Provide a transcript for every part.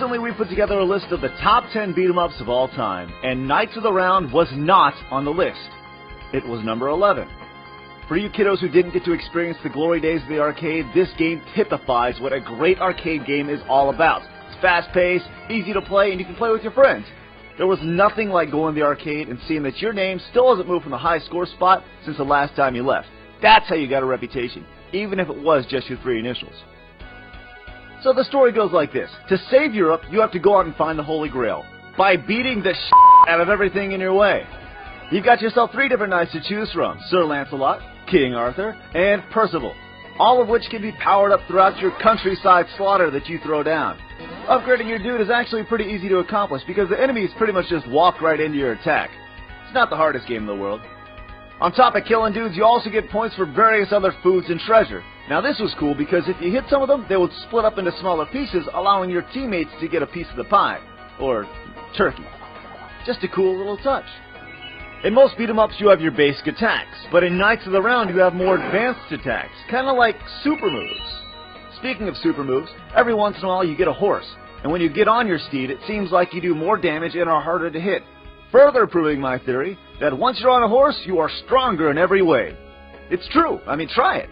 Recently, we put together a list of the top 10 beat-em-ups of all time, and Knights of the Round was not on the list. It was number 11. For you kiddos who didn't get to experience the glory days of the arcade, this game typifies what a great arcade game is all about. It's fast-paced, easy to play, and you can play with your friends. There was nothing like going to the arcade and seeing that your name still hasn't moved from the high score spot since the last time you left. That's how you got a reputation, even if it was just your 3 initials. So the story goes like this. To save Europe, you have to go out and find the Holy Grail by beating the out of everything in your way. You've got yourself 3 different knights to choose from: Sir Lancelot, King Arthur, and Percival, all of which can be powered up throughout your countryside slaughter that you throw down. Upgrading your dude is actually pretty easy to accomplish because the enemies pretty much just walk right into your attack. It's not the hardest game in the world. On top of killing dudes, you also get points for various other foods and treasure. Now this was cool because if you hit some of them, they would split up into smaller pieces, allowing your teammates to get a piece of the pie. Or turkey. Just a cool little touch. In most beat-em-ups, you have your basic attacks, but in Knights of the Round, you have more advanced attacks, kind of like super moves. Speaking of super moves, every once in a while you get a horse, and when you get on your steed, it seems like you do more damage and are harder to hit, further proving my theory that once you're on a horse, you are stronger in every way. It's true. I mean, try it.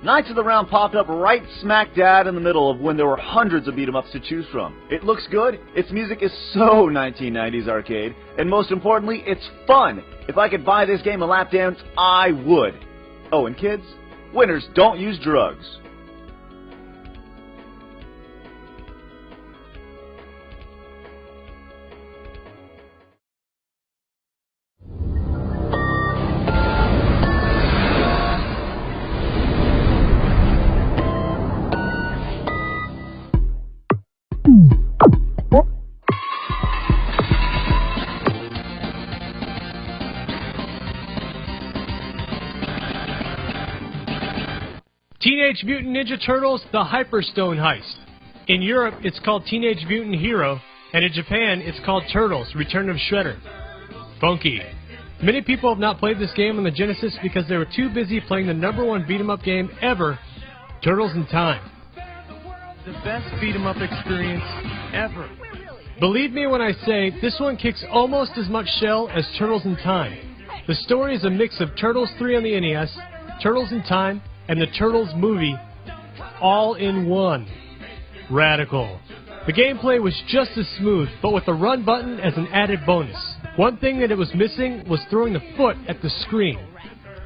Knights of the Round popped up right smack dab in the middle of when there were hundreds of beat-em-ups to choose from. It looks good, its music is so 1990s arcade, and most importantly, it's fun. If I could buy this game a lap dance, I would. Oh, and kids, winners don't use drugs. Teenage Mutant Ninja Turtles: The Hyperstone Heist. In Europe, it's called Teenage Mutant Hero, and in Japan, it's called Turtles: Return of Shredder. Funky. Many people have not played this game on the Genesis because they were too busy playing the #1 beat-em-up game ever, Turtles in Time. The best beat-em-up experience ever. Believe me when I say, this one kicks almost as much shell as Turtles in Time. The story is a mix of Turtles 3 on the NES, Turtles in Time, and the Turtles movie, all in one. Radical. The gameplay was just as smooth, but with the run button as an added bonus. One thing that it was missing was throwing the foot at the screen.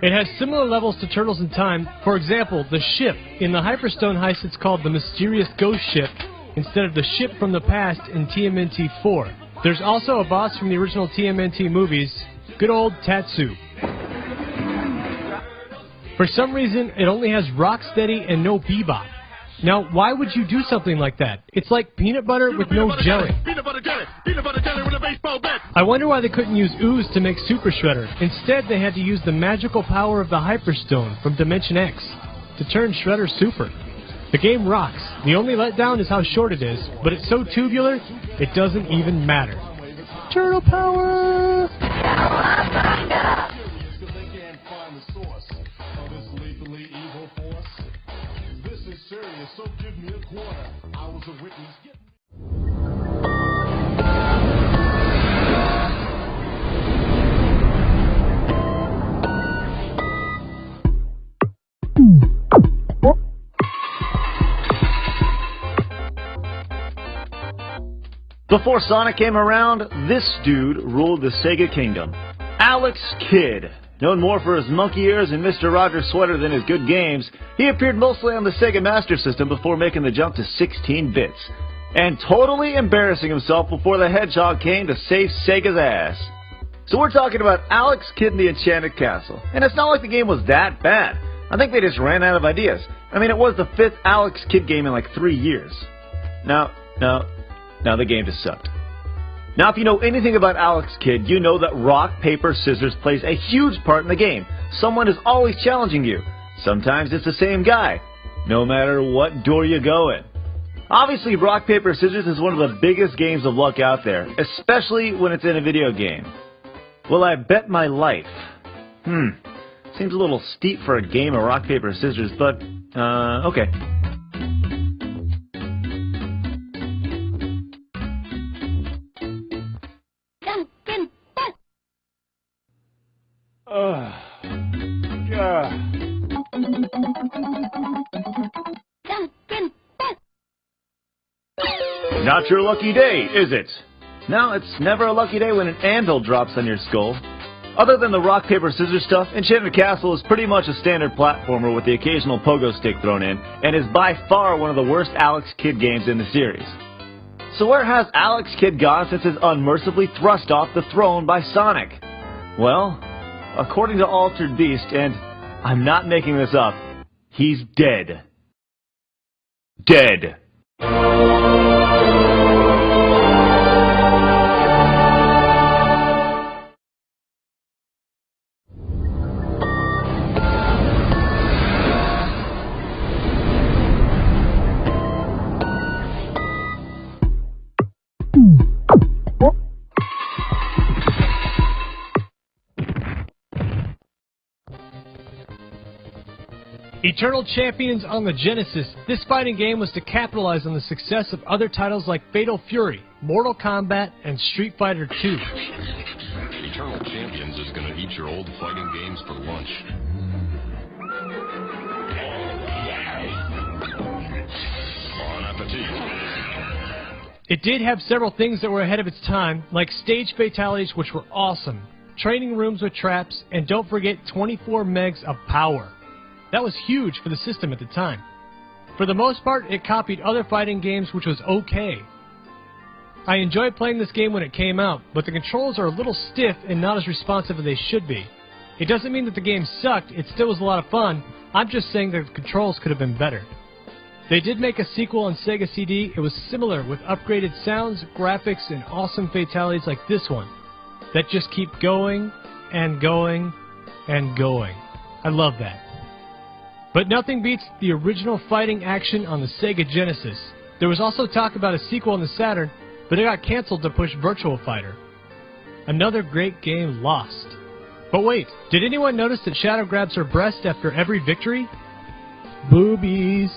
It has similar levels to Turtles in Time. For example, the ship. In the Hyperstone Heist, it's called the Mysterious Ghost Ship, instead of the ship from the past in TMNT 4. There's also a boss from the original TMNT movies, good old Tatsu. For some reason, it only has Rocksteady and no Bebop. Now, why would you do something like that? It's like peanut butter with no jelly. I wonder why they couldn't use Ooze to make Super Shredder. Instead, they had to use the magical power of the Hyperstone from Dimension X to turn Shredder super. The game rocks. The only letdown is how short it is, but it's so tubular, it doesn't even matter. Turtle power! So give me a quarter. I was a witness. Before Sonic came around, this dude ruled the Sega Kingdom. Alex Kidd. Known more for his monkey ears and Mr. Rogers sweater than his good games, he appeared mostly on the Sega Master System before making the jump to 16 bits. And totally embarrassing himself before the Hedgehog came to save Sega's ass. So we're talking about Alex Kidd and the Enchanted Castle. And it's not like the game was that bad. I think they just ran out of ideas. I mean, it was the 5th Alex Kidd game in like 3 years. No, the game just sucked. Now, if you know anything about Alex Kidd, you know that rock, paper, scissors plays a huge part in the game. Someone is always challenging you. Sometimes it's the same guy, no matter what door you go in. Obviously, rock, paper, scissors is one of the biggest games of luck out there, especially when it's in a video game. Will I bet my life? Seems a little steep for a game of rock, paper, scissors, but, okay. Not your lucky day, is it? No, it's never a lucky day when an anvil drops on your skull. Other than the rock, paper, scissors stuff, Enchanted Castle is pretty much a standard platformer with the occasional pogo stick thrown in, and is by far one of the worst Alex Kidd games in the series. So where has Alex Kidd gone since his unmercifully thrust off the throne by Sonic? Well, according to Altered Beast, and I'm not making this up, he's dead. Dead. Eternal Champions on the Genesis, this fighting game was to capitalize on the success of other titles like Fatal Fury, Mortal Kombat, and Street Fighter II. Eternal Champions is going to eat your old fighting games for lunch. Bon appetit. It did have several things that were ahead of its time, like stage fatalities, which were awesome, training rooms with traps, and don't forget 24 megs of power. That was huge for the system at the time. For the most part, it copied other fighting games, which was okay. I enjoyed playing this game when it came out, but the controls are a little stiff and not as responsive as they should be. It doesn't mean that the game sucked, it still was a lot of fun, I'm just saying that the controls could have been better. They did make a sequel on Sega CD. It was similar with upgraded sounds, graphics, and awesome fatalities like this one, that just keep going, and going, and going. I love that. But nothing beats the original fighting action on the Sega Genesis. There was also talk about a sequel on the Saturn, but it got cancelled to push Virtua Fighter. Another great game lost. But wait, did anyone notice that Shadow grabs her breast after every victory? Boobies.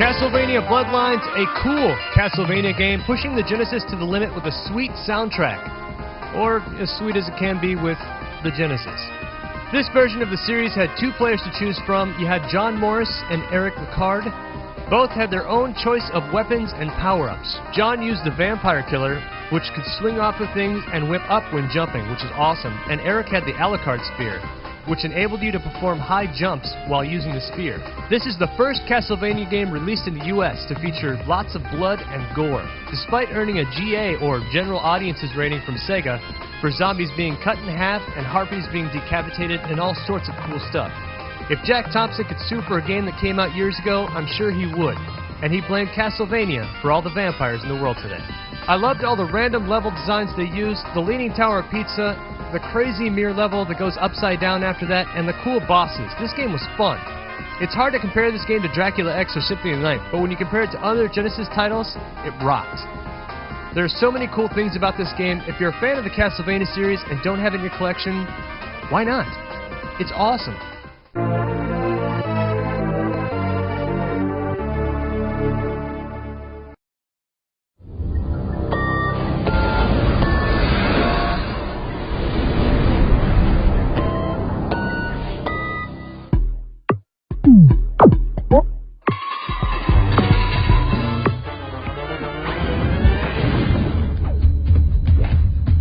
Castlevania Bloodlines, a cool Castlevania game pushing the Genesis to the limit with a sweet soundtrack. Or as sweet as it can be with the Genesis. This version of the series had two players to choose from. You had John Morris and Eric Ricard. Both had their own choice of weapons and power-ups. John used the Vampire Killer, which could swing off of things and whip up when jumping, which is awesome. And Eric had the Alucard Spear, which enabled you to perform high jumps while using the spear. This is the first Castlevania game released in the US to feature lots of blood and gore, despite earning a GA or General Audiences rating from Sega for zombies being cut in half and harpies being decapitated and all sorts of cool stuff. If Jack Thompson could sue for a game that came out years ago, I'm sure he would, and he blamed Castlevania for all the vampires in the world today. I loved all the random level designs they used, the Leaning Tower of Pizza, the crazy mirror level that goes upside down after that, and the cool bosses. This game was fun. It's hard to compare this game to Dracula X or Symphony of the Night, but when you compare it to other Genesis titles, it rocked. There are so many cool things about this game. If you're a fan of the Castlevania series and don't have it in your collection, why not? It's awesome.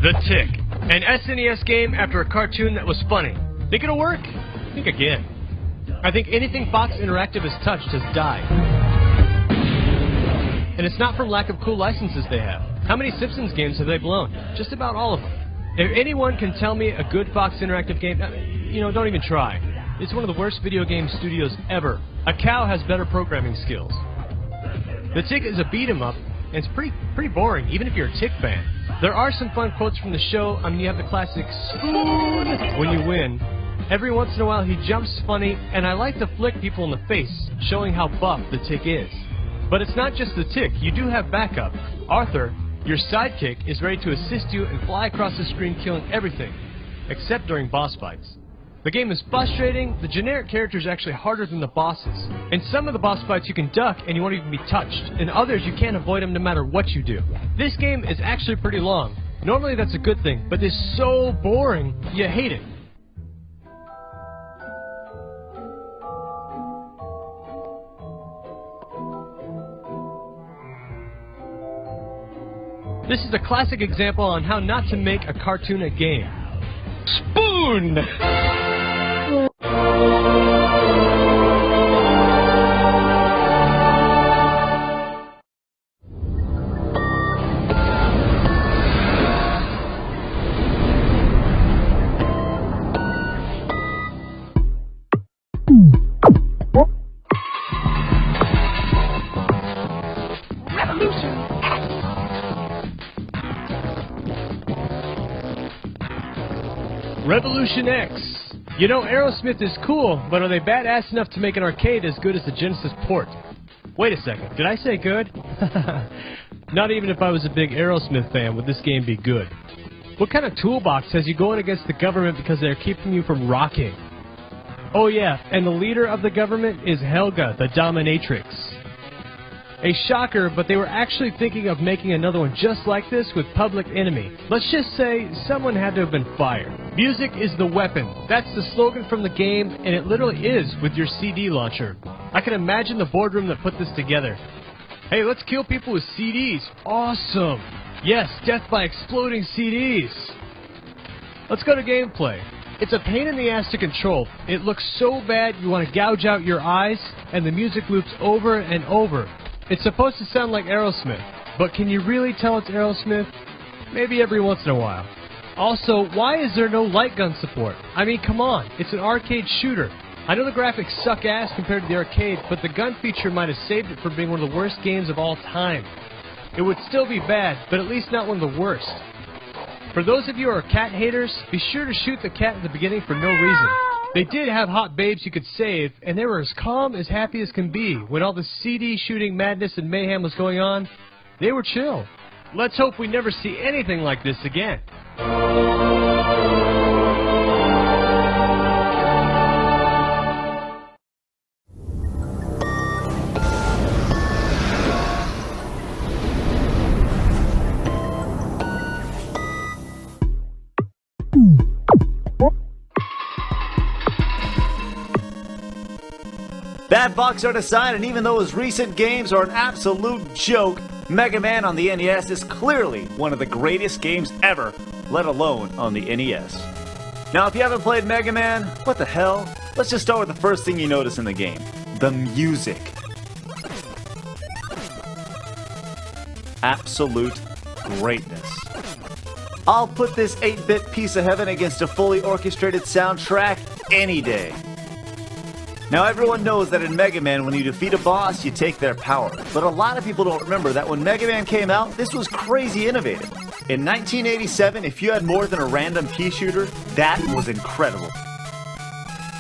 The Tick, an SNES game after a cartoon that was funny. Think it'll work? Think again. I think anything Fox Interactive has touched has died. And it's not from lack of cool licenses they have. How many Simpsons games have they blown? Just about all of them. If anyone can tell me a good Fox Interactive game, don't even try. It's one of the worst video game studios ever. A cow has better programming skills. The Tick is a beat-em-up, and it's pretty boring, even if you're a Tick fan. There are some fun quotes from the show. You have the classic spoon when you win. Every once in a while he jumps funny, and I like to flick people in the face, showing how buff the Tick is. But it's not just the Tick, you do have backup. Arthur, your sidekick, is ready to assist you and fly across the screen killing everything. except during boss fights. The game is frustrating, the generic characters are actually harder than the bosses. In some of the boss fights you can duck and you won't even be touched. In others you can't avoid them no matter what you do. This game is actually pretty long. Normally that's a good thing, but it's so boring, you hate it. This is a classic example on how not to make a cartoon a game. Spoon! Revolution X. You know, Aerosmith is cool, but are they badass enough to make an arcade as good as the Genesis port? Wait a second, did I say good? Not even if I was a big Aerosmith fan would this game be good. What kind of toolbox has you going against the government because they're keeping you from rocking? Oh yeah, and the leader of the government is Helga, the dominatrix. A shocker, but they were actually thinking of making another one just like this with Public Enemy. Let's just say someone had to have been fired. Music is the weapon. That's the slogan from the game, and it literally is with your CD launcher. I can imagine the boardroom that put this together. Hey, let's kill people with CDs. Awesome. Yes, death by exploding CDs. Let's go to gameplay. It's a pain in the ass to control. It looks so bad you want to gouge out your eyes, and the music loops over and over. It's supposed to sound like Aerosmith, but can you really tell it's Aerosmith? Maybe every once in a while. Also, why is there no light gun support? I mean, come on, it's an arcade shooter. I know the graphics suck ass compared to the arcade, but the gun feature might have saved it from being one of the worst games of all time. It would still be bad, but at least not one of the worst. For those of you who are cat haters, be sure to shoot the cat at the beginning for no reason. They did have hot babes you could save, and they were as calm, as happy as can be. When all the CD shooting madness and mayhem was going on, they were chill. Let's hope we never see anything like this again. Bad box art aside, and even though his recent games are an absolute joke, Mega Man on the NES is clearly one of the greatest games ever, let alone on the NES. Now, if you haven't played Mega Man, what the hell? Let's just start with the first thing you notice in the game. The music. Absolute greatness. I'll put this 8-bit piece of heaven against a fully orchestrated soundtrack any day. Now, everyone knows that in Mega Man, when you defeat a boss, you take their power. But a lot of people don't remember that when Mega Man came out, this was crazy innovative. In 1987, if you had more than a random pea shooter, that was incredible.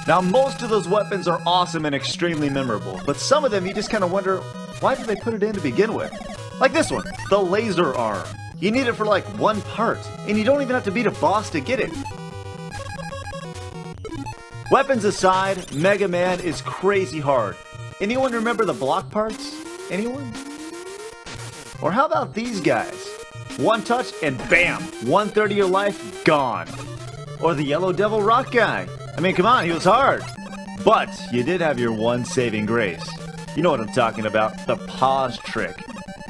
Now, most of those weapons are awesome and extremely memorable, but some of them you just kind of wonder, why did they put it in to begin with? Like this one, the laser arm. You need it for like one part, and you don't even have to beat a boss to get it. Weapons aside, Mega Man is crazy hard. Anyone remember the block parts? Anyone? Or how about these guys? One touch and bam, 1/3 of your life gone. Or the Yellow Devil Rock guy. I mean, come on, he was hard. But you did have your one saving grace. You know what I'm talking about, the pause trick.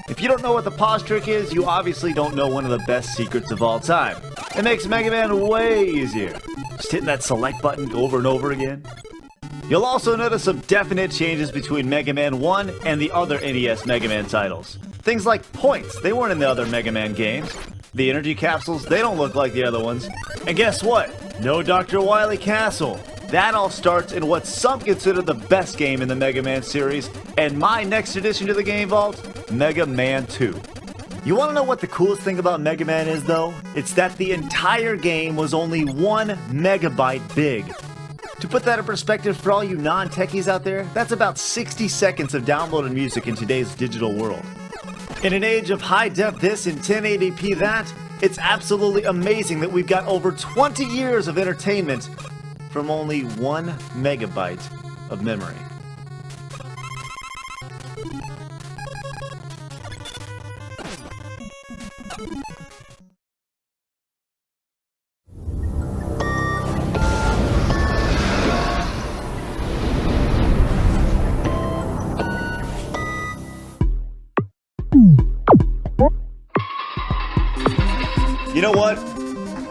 If you don't know what the pause trick is, you obviously don't know one of the best secrets of all time. It makes Mega Man way easier. Just hitting that select button over and over again. You'll also notice some definite changes between Mega Man 1 and the other NES Mega Man titles. Things like points, they weren't in the other Mega Man games. The energy capsules, they don't look like the other ones. And guess what? No Dr. Wily Castle. That all starts in what some consider the best game in the Mega Man series, and my next addition to the Game Vault, Mega Man 2. You want to know what the coolest thing about Mega Man is, though? It's that the entire game was only 1 megabyte big. To put that in perspective for all you non-techies out there, that's about 60 seconds of downloaded music in today's digital world. In an age of high-def this and 1080p that, It's absolutely amazing that we've got over 20 years of entertainment from only 1 megabyte of memory. You know what?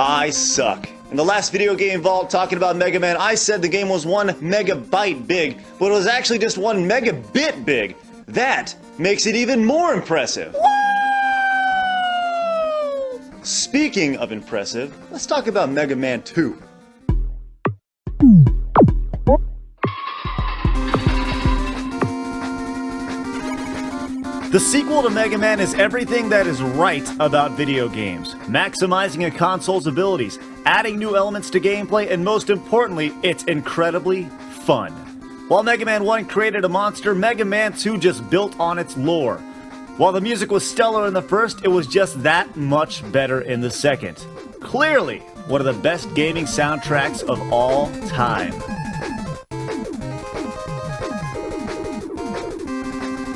I suck. In the last Video Game Vault talking about Mega Man, I said the game was 1 megabyte big, but it was actually just 1 megabit big. That makes it even more impressive. Woo! Speaking of impressive, let's talk about Mega Man 2. The sequel to Mega Man is everything that is right about video games, maximizing a console's abilities, adding new elements to gameplay, and most importantly, it's incredibly fun. While Mega Man 1 created a monster, Mega Man 2 just built on its lore. While the music was stellar in the first, it was just that much better in the second. Clearly, one of the best gaming soundtracks of all time.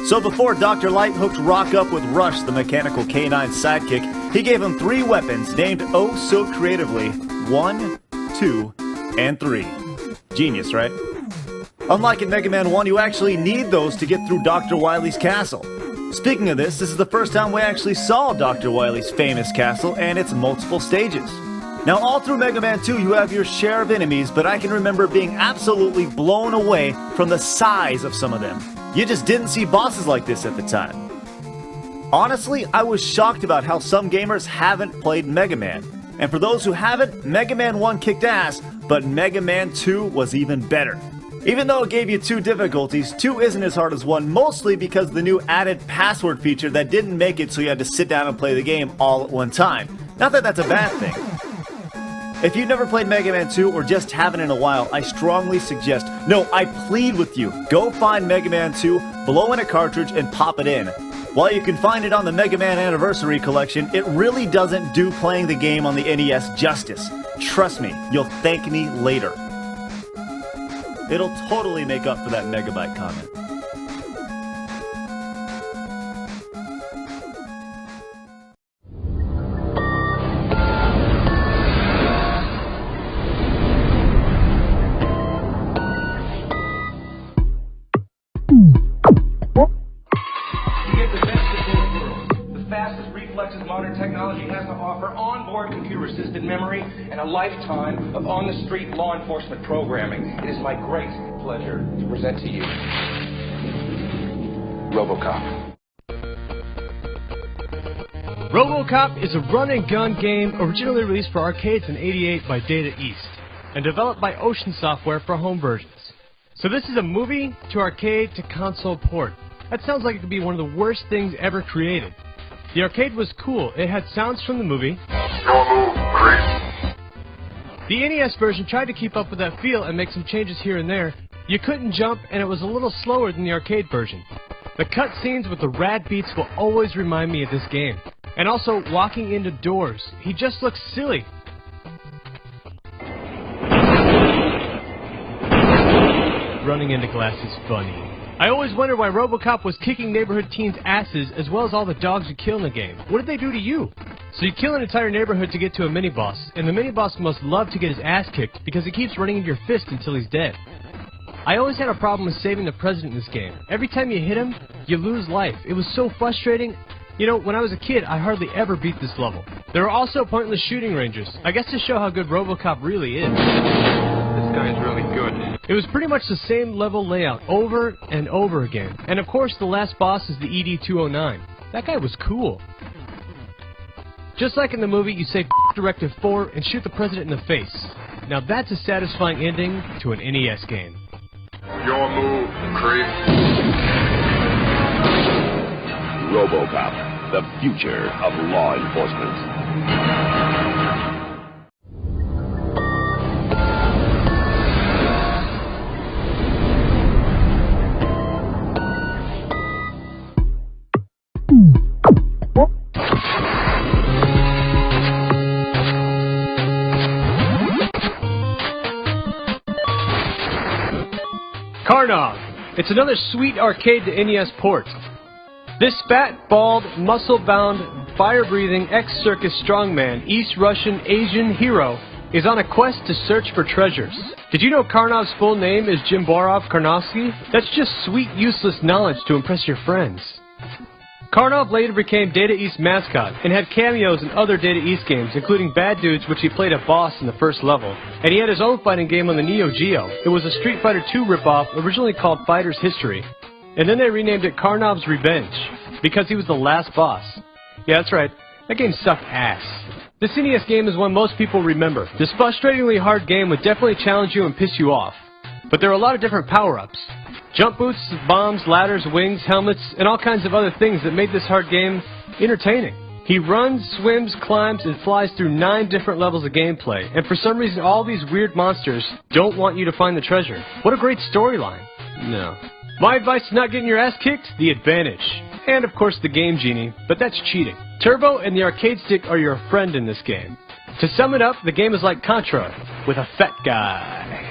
So before Dr. Light hooked Rock up with Rush, the mechanical K9 sidekick, he gave him 3 weapons named oh so creatively 1, 2, and 3. Genius, right? Unlike in Mega Man 1, you actually need those to get through Dr. Wily's castle. Speaking of this is the first time we actually saw Dr. Wily's famous castle and its multiple stages. Now all through Mega Man 2 you have your share of enemies, but I can remember being absolutely blown away from the size of some of them. You just didn't see bosses like this at the time. Honestly, I was shocked about how some gamers haven't played Mega Man. And for those who haven't, Mega Man 1 kicked ass, but Mega Man 2 was even better. Even though it gave you 2 difficulties, 2 isn't as hard as 1, mostly because of the new added password feature that didn't make it so you had to sit down and play the game all at one time. Not that that's a bad thing. If you've never played Mega Man 2 or just haven't in a while, I strongly suggest, no, I plead with you, go find Mega Man 2, blow in a cartridge, and pop it in. While you can find it on the Mega Man Anniversary Collection, it really doesn't do playing the game on the NES justice. Trust me, you'll thank me later. It'll totally make up for that megabyte comment. Modern technology has to offer onboard computer-assisted memory and a lifetime of on-the-street law enforcement programming. It is my great pleasure to present to you RoboCop. RoboCop is a run-and-gun game originally released for arcades in '88 by Data East and developed by Ocean Software for home versions. So this is a movie to arcade to console port. That sounds like it could be one of the worst things ever created. The arcade was cool. It had sounds from the movie. The NES version tried to keep up with that feel and make some changes here and there. You couldn't jump, and it was a little slower than the arcade version. The cutscenes with the rad beats will always remind me of this game. And also, walking into doors. He just looks silly. Running into glass is funny. I always wondered why RoboCop was kicking neighborhood teens' asses as well as all the dogs you kill in the game. What did they do to you? So you kill an entire neighborhood to get to a mini-boss, and the mini-boss must love to get his ass kicked because he keeps running into your fist until he's dead. I always had a problem with saving the president in this game. Every time you hit him, you lose life. It was so frustrating. You know, when I was a kid, I hardly ever beat this level. There are also pointless shooting ranges, I guess to show how good RoboCop really is. This guy's really good. It was pretty much the same level layout over and over again. And of course, the last boss is the ED-209. That guy was cool. Just like in the movie, you say Directive 4 and shoot the president in the face. Now that's a satisfying ending to an NES game. Your move, creep. RoboCop, the future of law enforcement. Karnov. It's another sweet arcade to NES port. This fat, bald, muscle-bound, fire-breathing ex-circus strongman, East Russian Asian hero is on a quest to search for treasures. Did you know Karnov's full name is Jimborov Karnovsky? That's just sweet, useless knowledge to impress your friends. Karnov later became Data East mascot and had cameos in other Data East games, including Bad Dudes, which he played a boss in the first level. And he had his own fighting game on the Neo Geo. It was a Street Fighter II ripoff, originally called Fighter's History. And then they renamed it Karnov's Revenge, because he was the last boss. Yeah, that's right, that game sucked ass. This NES game is one most people remember. This frustratingly hard game would definitely challenge you and piss you off. But there are a lot of different power-ups. Jump boots, bombs, ladders, wings, helmets, and all kinds of other things that made this hard game entertaining. He runs, swims, climbs, and flies through 9 different levels of gameplay, and for some reason all these weird monsters don't want you to find the treasure. What a great storyline. No. My advice to not getting your ass kicked? The advantage. And of course the Game Genie, but that's cheating. Turbo and the arcade stick are your friend in this game. To sum it up, the game is like Contra, with a fat guy.